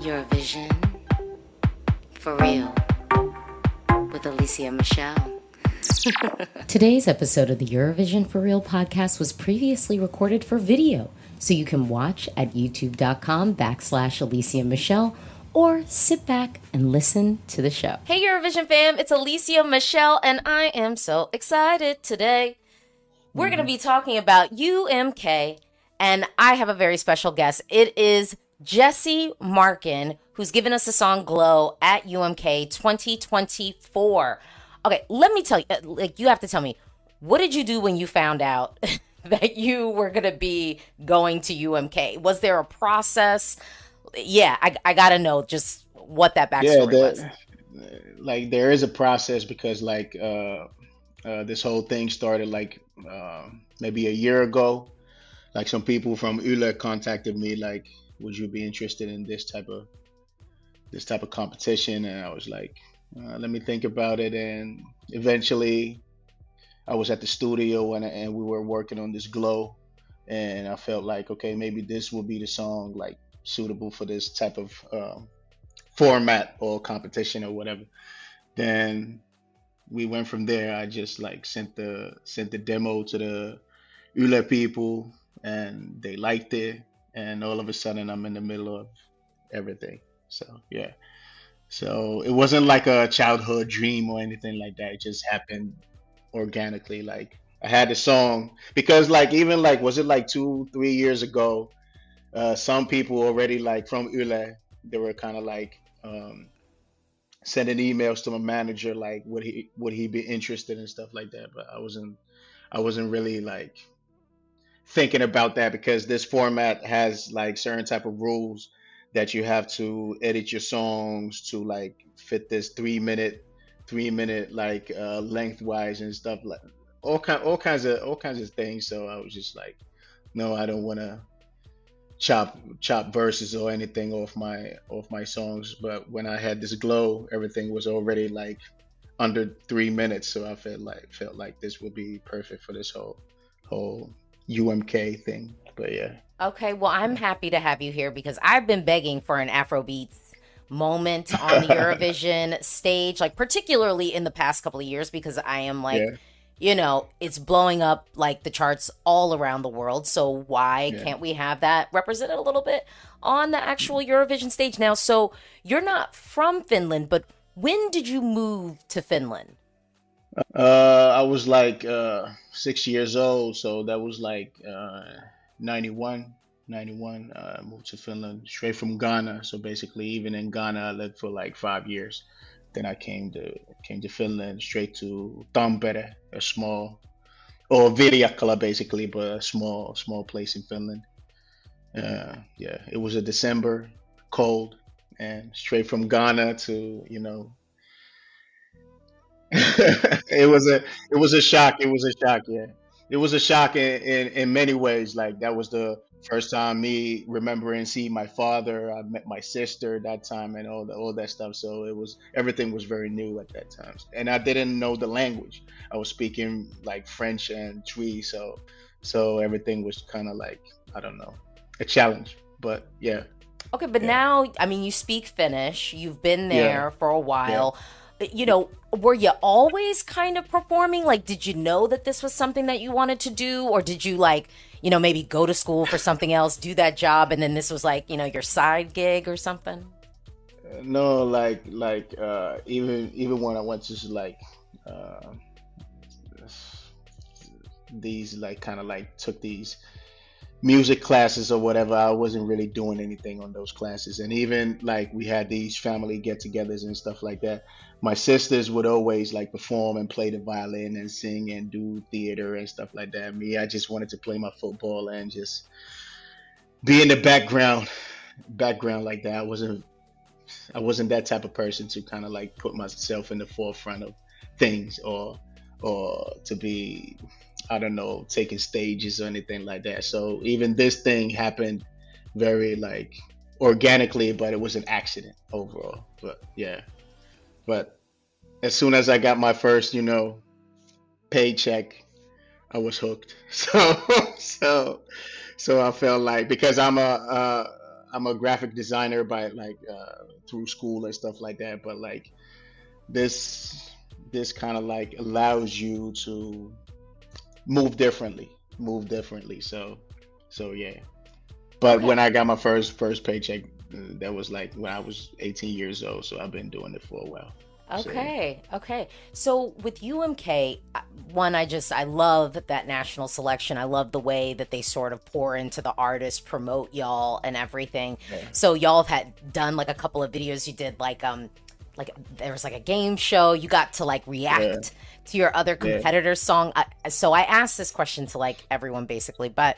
Eurovision for real with Alesia Michelle. Today's episode of the Eurovision for Real podcast was previously recorded for video, so you can watch at youtube.com/Alesia Michelle or sit back and listen to the show. Hey Eurovision fam, it's Alesia Michelle and I am so excited today. We're going to be talking about UMK and I have a very special guest. It is Jesse Markin, who's given us the song Glow at UMK 2024. Okay, let me tell you, you have to tell me, what did you do when you found out that you were going to be going to UMK? Was there a process? Yeah, I got to know just what that Yeah, backstory was. there is a process because this whole thing started maybe a year ago. Like some people from Yle contacted me like, would you be interested in this type of competition? And I was like, let me think about it. And eventually, I was at the studio and we were working on this glow, and I felt like, okay, maybe this will be the song like suitable for this type of format or competition or whatever. Then we went from there. I just like sent the demo to the Yle people, and they liked it. And all of a sudden, I'm in the middle of everything. So yeah. So it wasn't like a childhood dream or anything like that. It just happened organically. Like I had the song because like even like was it like 2 3 years ago? Some people already like from Yle, they were kind of like sending emails to my manager like would he be interested and stuff like that. But I wasn't really like thinking about that because this format has like certain type of rules that you have to edit your songs to like fit this 3 minute like lengthwise and stuff like all kinds of things. So I was just like, no, I don't want to chop verses or anything off my songs. But when I had this glow, everything was already like under 3 minutes, so I felt like this would be perfect for this whole UMK thing. But yeah. Okay, well, I'm happy to have you here because I've been begging for an Afrobeats moment on the Eurovision stage, like particularly in the past couple of years, because I am like, Yeah, it's blowing up like the charts all around the world. So why yeah. can't we have that represented a little bit on the actual Eurovision stage now? So you're not from Finland, but when did you move to Finland? I was like 6 years old, so that was like 91. 91. I moved to Finland straight from Ghana. So basically, even in Ghana, I lived for like 5 years. Then I came to Finland straight to Tampere, a small or Virjakala basically, but a small place in Finland. Yeah, it was a December, cold, and straight from Ghana to it was a shock. It was a shock. Yeah, it was a shock in many ways. Like that was the first time me remembering seeing my father. I met my sister that time and all that stuff. So everything was very new at that time, and I didn't know the language. I was speaking like French and Twi, so everything was kind of like, I don't know, a challenge. But yeah, Okay, but yeah, now, I mean, you speak Finnish, you've been yeah, there for a yeah. while. Were you always kind of performing? Like, did you know that this was something that you wanted to do? Or did you, like, maybe go to school for something else, do that job, and then this was like, your side gig or something? No, even when I went to like uh, these like kind of like took these music classes or whatever, I wasn't really doing anything on those classes. And even like we had these family get-togethers and stuff like that. My sisters would always like perform and play the violin and sing and do theater and stuff like that. Me, I just wanted to play my football and just be in the background like that. I wasn't that type of person to kind of like put myself in the forefront of things or to be, I don't know, taking stages or anything like that. So even this thing happened very like organically, but it was an accident overall. But yeah, but as soon as I got my first, paycheck, I was hooked. So so I felt like because I'm a graphic designer by like through school and stuff like that. But like this this kind of like allows you to move differently, move differently. So yeah. But Okay. when I got my first paycheck, that was like when I was 18 years old. So I've been doing it for a while. So yeah. Okay, okay. So with UMK, one, I love that national selection. I love the way that they sort of pour into the artists, promote y'all and everything. Yeah. So y'all have had done like a couple of videos. You did like there was like a game show. You got to like Yeah. react to your other Yeah. competitors' song. So I asked this question to like everyone basically, but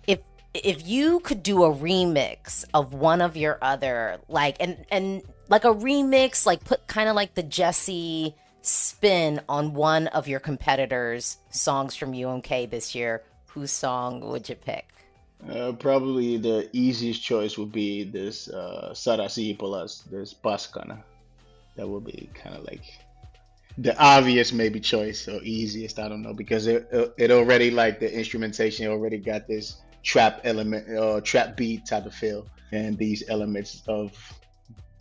if if you could do a remix of one of your other like and like a remix like put kind of like the Jesse spin on one of your competitors songs from UMK this year, whose song would you pick? Probably the easiest choice would be this Sara Siipola's this Paskana. That would be kind of like the obvious maybe choice or easiest. I don't know because it already like the instrumentation already got this trap element, trap beat type of feel, and these elements of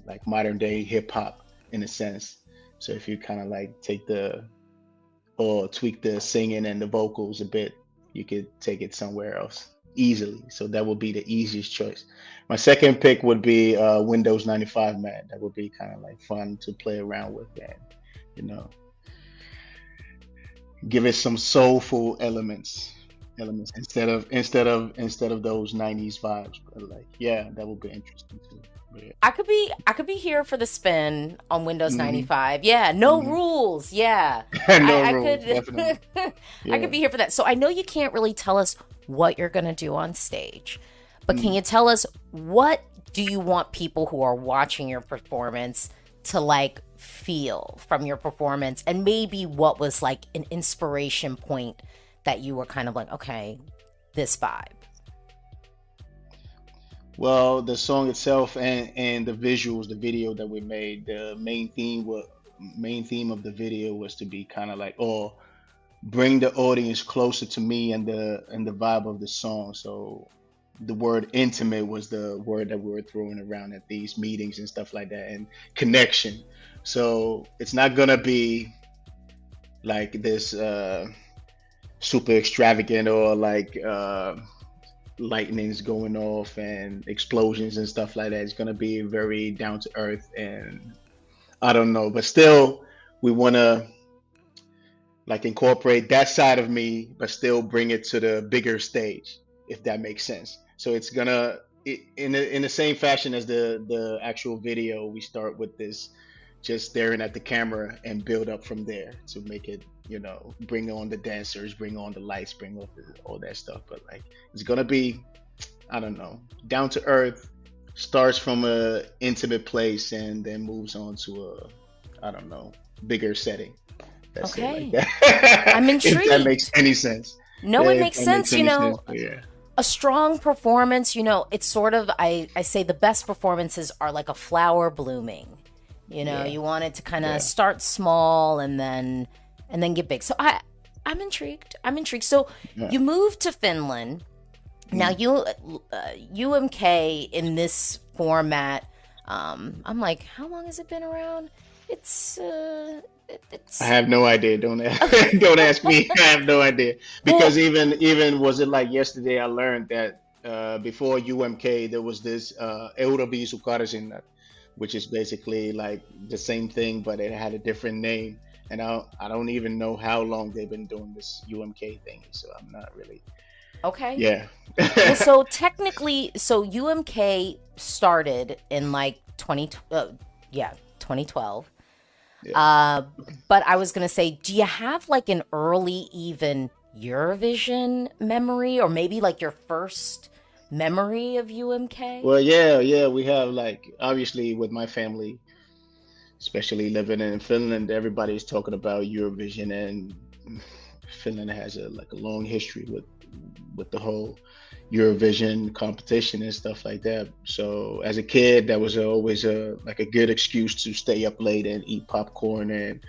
like modern day hip hop in a sense. So if you kind of like take the or tweak the singing and the vocals a bit, you could take it somewhere else easily. So that would be the easiest choice. My second pick would be Windows 95 Man. That would be kind of like fun to play around with and you know give it some soulful elements instead of those 90s vibes. But like yeah, that would be interesting too. But yeah. I could be here for the spin on Windows Hmm. 95. Yeah, no Hmm. rules. Yeah. No I rules, could definitely. I could Yeah. be here for that. So I know you can't really tell us what you're going to do on stage. But can Mm. you tell us what do you want people who are watching your performance to like feel from your performance and maybe what was like an inspiration point that you were kind of like, okay, this vibe. Well, the song itself and the visuals, the video that we made, the main theme of the video was to be kind of like, oh, bring the audience closer to me and the vibe of the song. So the word intimate was the word that we were throwing around at these meetings and stuff like that, and connection. So it's not gonna be like this super extravagant or like lightnings going off and explosions and stuff like that. It's gonna be very down to earth and I don't know, but still we wanna like incorporate that side of me, but still bring it to the bigger stage, if that makes sense. So it's gonna in the same fashion as the actual video. We start with this, just staring at the camera and build up from there to make it, bring on the dancers, bring on the lights, bring on all that stuff. But like, it's gonna be, I don't know, down to earth. Starts from a intimate place and then moves on to I don't know, bigger setting. That's it, like Okay. that. I'm If that makes intrigued. any sense. No, Yeah, it if makes that makes sense. any sense. But yeah. A strong performance, it's sort of, I say the best performances are like a flower blooming. Yeah. You want it to kind of Yeah. start small and then get big. So I'm intrigued. I'm intrigued. So Yeah. you moved to Finland. Now Mm. UMK in this format, I'm like, how long has it been around? It's I it's have no idea. Don't ask, okay. don't ask me. I have no idea Well, because even was it like yesterday? I learned that before UMK there was this Eurovision, which is basically like the same thing, but it had a different name. And I don't even know how long they've been doing this UMK thing, so I'm not really. okay. Yeah. Well, so technically, so UMK started in like 2012. Yeah. Uh, but I was gonna say, do you have like an early even Eurovision memory, or maybe like your first memory of UMK? Well, yeah, yeah, we have like obviously with my family, especially living in Finland, everybody's talking about Eurovision, and Finland has a long history with the whole Eurovision competition and stuff like that. So as a kid, that was always a good excuse to stay up late and eat popcorn and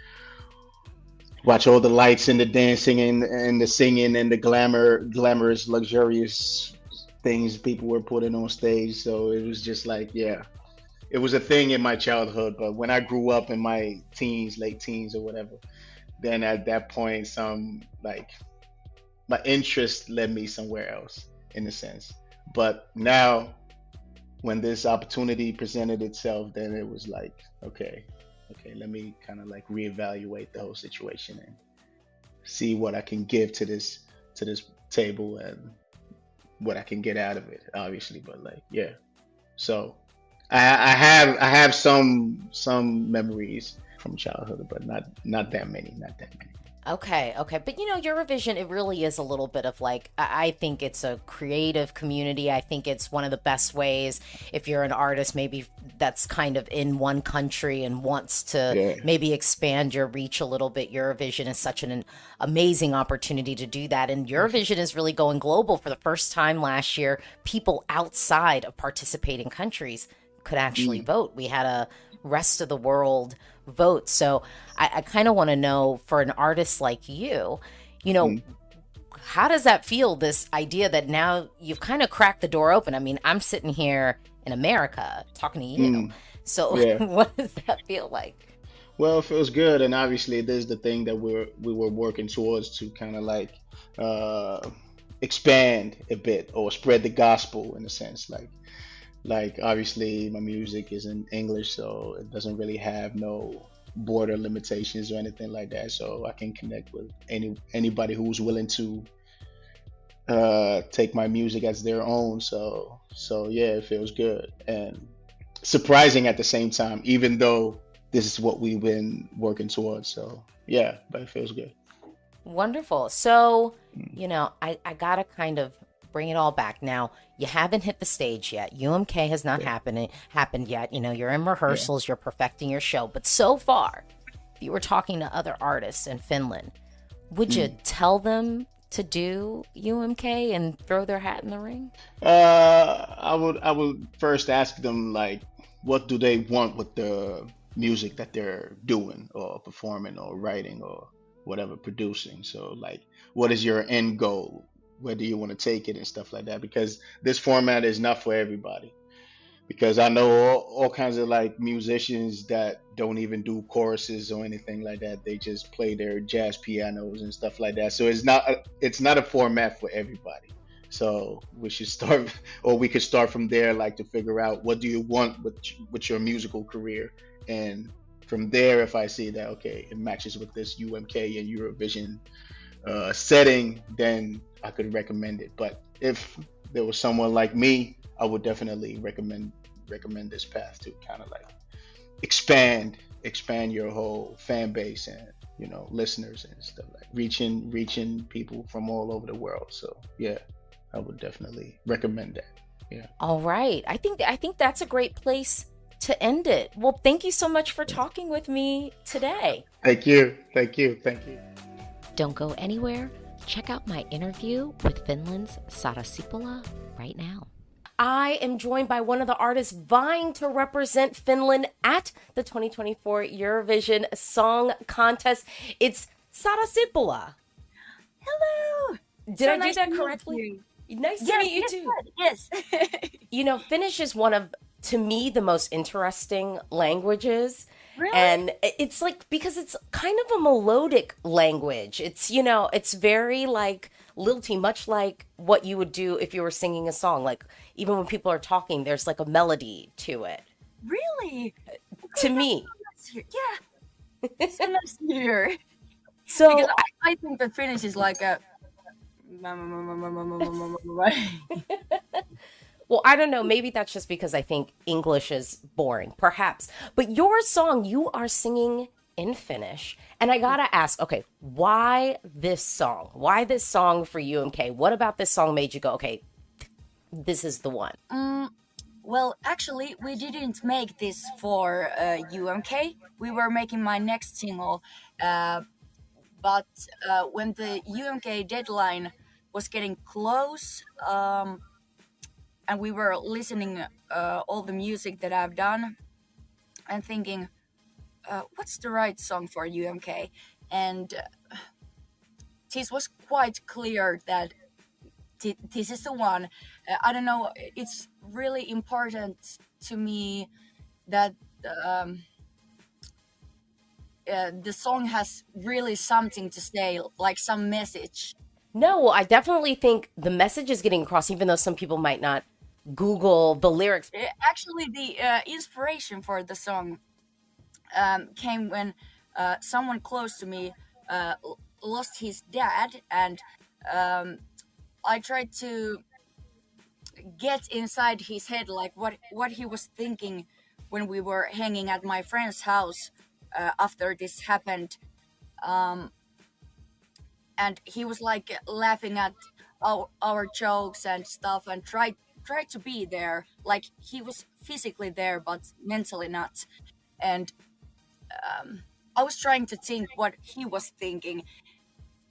watch all the lights and the dancing and the singing and the glamorous, luxurious things people were putting on stage. So it was just like, yeah, it was a thing in my childhood. But when I grew up in my teens, late teens or whatever, then at that point, some like my interest led me somewhere else in a sense. But now, when this opportunity presented itself, then it was like, okay, okay, let me kind of like reevaluate the whole situation and see what I can give to this table and what I can get out of it, obviously. But like, yeah. So I have some memories from childhood, but not that many, not that many. Okay, okay. But you know, Eurovision, it really is a little bit of like, I think it's a creative community. I think it's one of the best ways if you're an artist, maybe that's kind of in one country and wants to Yeah. maybe expand your reach a little bit. Eurovision is such an amazing opportunity to do that. And Eurovision is really going global for the first time last year. People outside of participating countries could actually Mm, vote. We had a rest of the world vote. So I kind of want to know for an artist like you know, mm, how does that feel? This idea that now you've kind of cracked the door open. I mean, I'm sitting here in America talking to you. mm. So Yeah. what does that feel like? Well, it feels good, and obviously, this is the thing that we were working towards to kind of like uh, expand a bit or spread the gospel in a sense. Like obviously, my music is in English, so it doesn't really have no border limitations or anything like that. So I can connect with anybody who's willing to take my music as their own. So yeah, it feels good and surprising at the same time, even though this is what we've been working towards. So yeah, but it feels good. Wonderful. So, Mm, I gotta kind of bring it all back. Now, you haven't hit the stage yet. UMK has not yeah, happened yet. You know, you're in yeah. rehearsals, you're perfecting your show. But so far, if you were talking to other artists in Finland, would you Mm. tell them to do UMK and throw their hat in the ring? I would first ask them like, what do they want with the music that they're doing or performing or writing or whatever producing. So like, what is your end goal? Where do you want to take it and stuff like that? Because this format is not for everybody. Because I know all kinds of like musicians that don't even do choruses or anything like that. They just play their jazz pianos and stuff like that. So it's not a format for everybody. So we should start, or we could start from there, like to figure out what do you want with your musical career, and from there, if I see that okay, it matches with this UMK and Eurovision setting, then I could recommend it. But if there was someone like me, I would definitely recommend this path to kind of like expand your whole fan base and listeners and stuff like reaching people from all over the world. So yeah, I would definitely recommend that. Yeah. All right. I think that's a great place to end it. Well, thank you so much for talking with me today. Thank you. Thank you. Thank you. Don't go anywhere. Check out my interview with Finland's Sara Siipola right now. I am joined by one of the artists vying to represent Finland at the 2024 Eurovision Song Contest. It's Sara Siipola. Hello. Did So I do nice that to meet correctly? you. Nice to Yes, meet you yes, too. yes. Finnish is one of, to me, the most interesting languages. Really? And it's like, because it's kind of a melodic language. It's very like lilty, much like what you would do if you were singing a song. Like, even when people are talking, there's like a melody to it, Really? to Okay, that's me. so nice to hear. Yeah, so nice to hear. Because So, I think that Finnish is like a. well, I don't know. Maybe that's just because I think English is boring, perhaps. But your song, you are singing in Finnish. And I gotta ask, okay, why this song? Why this song for UMK? What about this song made you go, okay, this is the one? Well, actually, we didn't make this for UMK. We were making my next single, but when the UMK deadline was getting close, and we were listening all the music that I've done and thinking, what's the right song for UMK? And this was quite clear that this is the one. I don't know. It's really important to me that the song has really something to say, like some message. No, I definitely think the message is getting across, even though some people might not Google the lyrics. Actually, the inspiration for the song came when someone close to me lost his dad, and I tried to get inside his head, like what he was thinking when we were hanging at my friend's house after this happened. Um, and he was like laughing at our jokes and stuff, and tried to be there, like he was physically there but mentally not. And I was trying to think what he was thinking,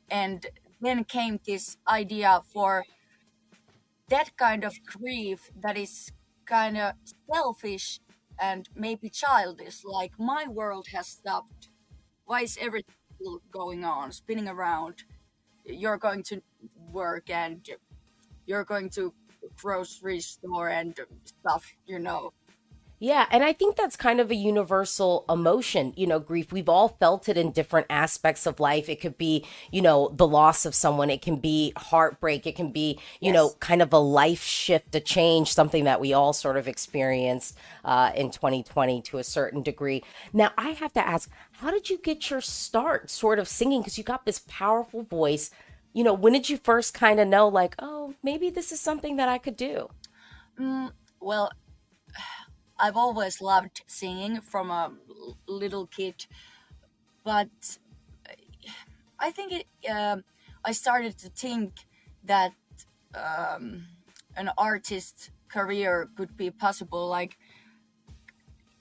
and then came this idea for that kind of grief that is kind of selfish and maybe childish, like my world has stopped, why is everything still going on, spinning around, you're going to work and you're going to grocery store and stuff. Yeah, and I think that's kind of a universal emotion, grief. We've all felt it in different aspects of life. It could be, the loss of someone. It can be heartbreak. It can be, Yes. kind of a life shift, a change, something that we all sort of experienced in 2020 to a certain degree. Now, I have to ask, how did you get your start sort of singing? Because you got this powerful voice. When did you first kind of know, like, oh, maybe this is something that I could do? Well, I've always loved singing from a little kid, but I think I started to think that an artist career could be possible. Like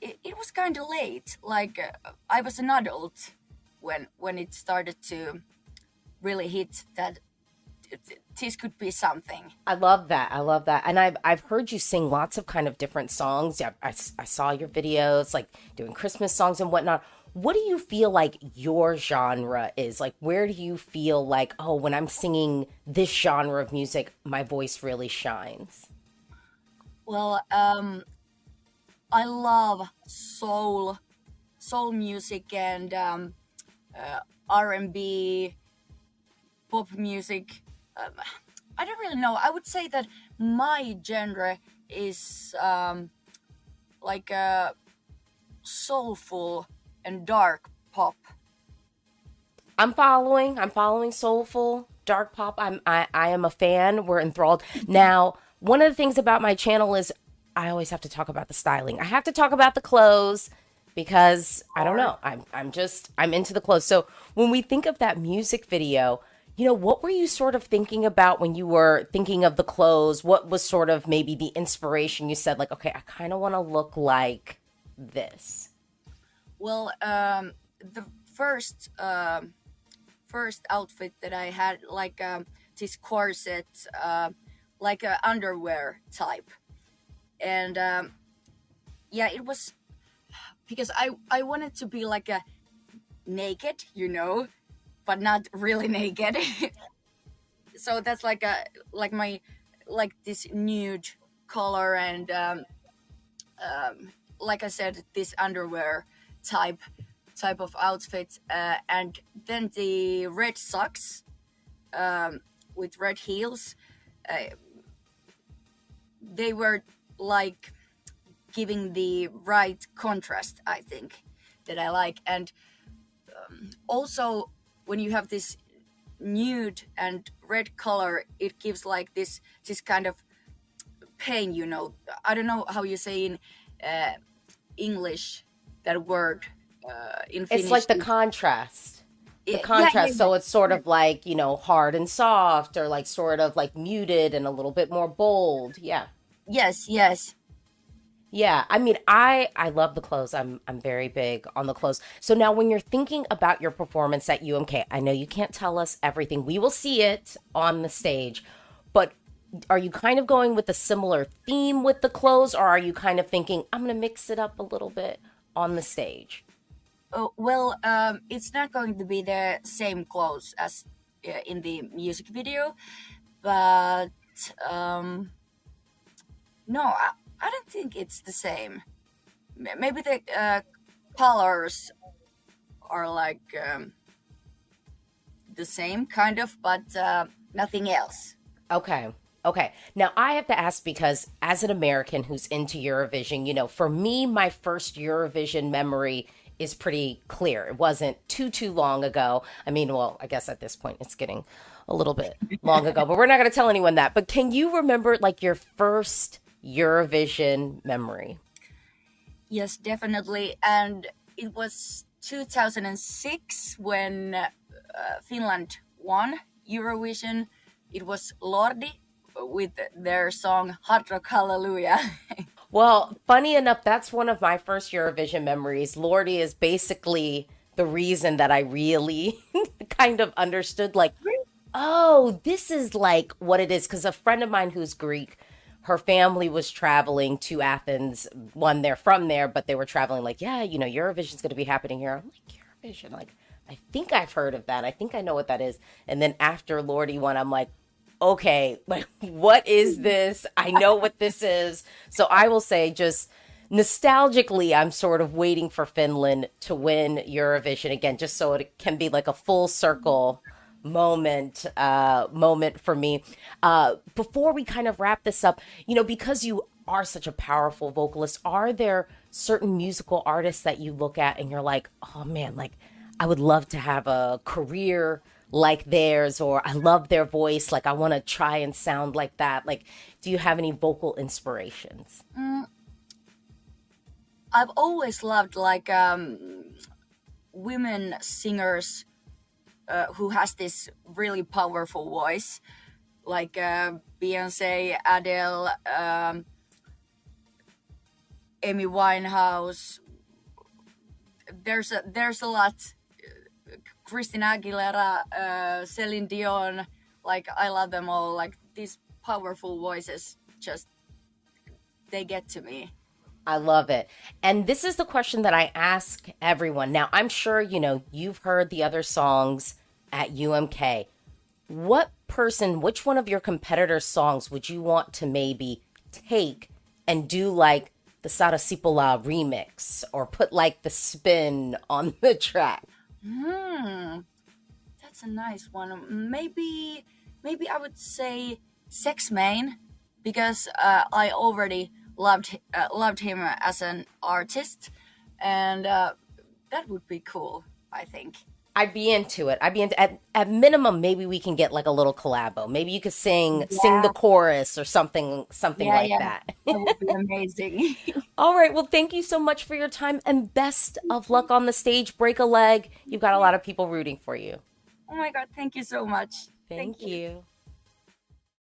it was kind of late. Like I was an adult when it started to really hit that this could be something. I love that. I love that. And I've heard you sing lots of kind of different songs. Yeah, I saw your videos, like doing Christmas songs and whatnot. What do you feel like your genre is? Like, where do you feel like, oh, when I'm singing this genre of music, my voice really shines? Well, I love soul music and R&B, pop music. Um, I don't really know. I would say that my genre is like soulful and dark pop. I'm following soulful, dark pop. I am a fan. We're enthralled. Now, one of the things about my channel is I always have to talk about the styling. I have to talk about the clothes because I don't Or know. I'm into the clothes. So when we think of that music video, what were you sort of thinking about when you were thinking of the clothes? What was sort of maybe the inspiration? You said like, okay, I kind of want to look like this. well, the first outfit that I had, like this corset, like a underwear type, and yeah, it was because I wanted to be like a naked, but not really naked. So that's like my like this nude color, and like I said, this underwear type of outfit, and then the red socks with red heels. Uh, they were like giving the right contrast, I think, that I like. And also, when you have this nude and red color, it gives like this kind of pain. I don't know how you say in uh, English that word in It's Finnish. like the contrast. The Yeah, yeah, contrast. So it's sort of like, hard and soft or like sort of like muted and a little bit more bold. Yeah. yes, yes. Yeah, I mean, I love the clothes. I'm very big on the clothes. So now when you're thinking about your performance at UMK, I know you can't tell us everything. We will see it on the stage. But are you kind of going with a similar theme with the clothes, or are you kind of thinking, I'm going to mix it up a little bit on the stage? Oh, well, it's not going to be the same clothes as in the music video, but no, I don't think it's the same. Maybe the colors are like the same kind of, but nothing else. Okay. Okay. Now I have to ask because as an American who's into Eurovision, for me, my first Eurovision memory is pretty clear. It wasn't too long ago. I mean, well, I guess at this point it's getting a little bit long ago, but we're not going to tell anyone that. But can you remember like your first Eurovision memory? Yes, definitely. And it was 2006 when Finland won Eurovision. It was Lordi with their song Hard Rock Hallelujah. Well, funny enough, that's one of my first Eurovision memories. Lordi is basically the reason that I really kind of understood, like, oh, this is like what it is. Because a friend of mine who's Greek, her family was traveling to Athens. One, they're from there, but they were traveling like, yeah, Eurovision's going to be happening here. I'm like, Eurovision, like, I think I've heard of that. I think I know what that is. And then after Lordi won, I'm like, okay, like, what is this? I know what this is. So I will say just nostalgically, I'm sort of waiting for Finland to win Eurovision again, just so it can be like a full circle moment for me. Before we kind of wrap this up, because you are such a powerful vocalist, are there certain musical artists that you look at and you're like, oh man, like I would love to have a career like theirs, or I love their voice, like I want to try and sound like that? Like, do you have any vocal inspirations? I've always loved like women singers who has this really powerful voice, like Beyonce, Adele, Amy Winehouse. There's a lot. Christina Aguilera, Celine Dion, like I love them all. Like these powerful voices, just they get to me. I love it. And this is the question that I ask everyone. Now, I'm sure, you've heard the other songs at UMK. Which one of your competitors' songs would you want to maybe take and do like the Sara Siipola remix, or put like the spin on the track? That's a nice one. Maybe I would say Sex Main, because I already loved him as an artist, and that would be cool, I think. I'd be into it. At minimum, maybe we can get like a little collabo. Maybe you could sing the chorus or something like that. That would be amazing. All right. Well, thank you so much for your time, and best of luck on the stage. Break a leg. You've got a lot of people rooting for you. Oh my God, thank you so much. Thank you.